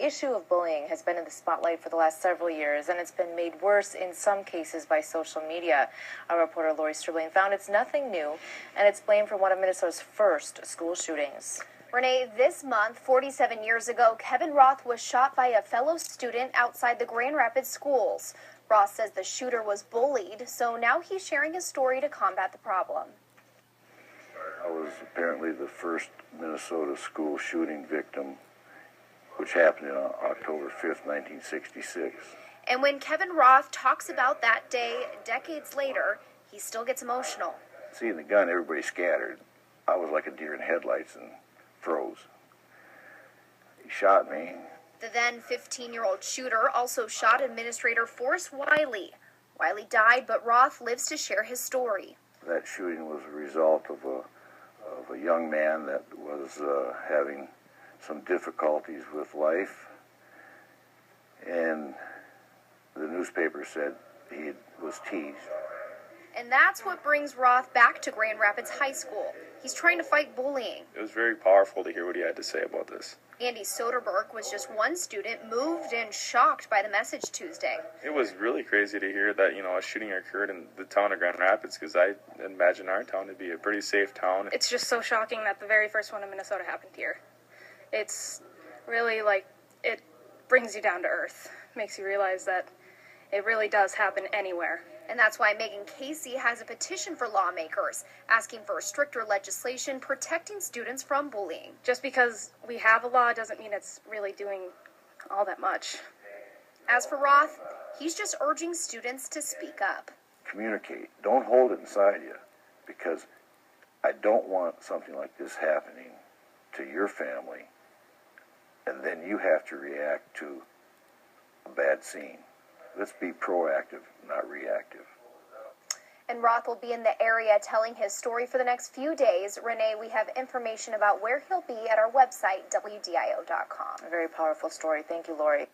issue of bullying has been in the spotlight for the last several years, and it's been made worse in some cases by social media. Our reporter Lori Stribling found it's nothing new, and it's blamed for one of Minnesota's first school shootings. Renee, this month, 47 years ago, Kevin Roth was shot by a fellow student outside the Grand Rapids schools. Roth says the shooter was bullied, so now he's sharing his story to combat the problem. I was apparently the first Minnesota school shooting victim, which happened on October 5th, 1966. And when Kevin Roth talks about that day decades later, he still gets emotional. Seeing the gun, everybody scattered. I was like a deer in headlights and froze. He shot me. The then 15-year-old shooter also shot Administrator Forrest Willey. Willey died, but Roth lives to share his story. That shooting was a result of a young man that was having some difficulties with life, and the newspaper said he was teased. And that's what brings Roth back to Grand Rapids High School. He's trying to fight bullying. It was very powerful to hear what he had to say about this. Andy Soderberg was just one student moved and shocked by the message Tuesday. It was really crazy to hear that, a shooting occurred in the town of Grand Rapids, because I imagine our town to be a pretty safe town. It's just so shocking that the very first one in Minnesota happened here. It's really it brings you down to earth, makes you realize that it really does happen anywhere. And that's why Megan Casey has a petition for lawmakers asking for stricter legislation protecting students from bullying. Just because we have a law doesn't mean it's really doing all that much. As for Roth, he's just urging students to speak up. Communicate. Don't hold it inside you, because I don't want something like this happening to your family, and then you have to react to a bad scene. Let's be proactive, not reactive. And Roth will be in the area telling his story for the next few days. Renee, we have information about where he'll be at our website, WDIO.com. A very powerful story. Thank you, Lori.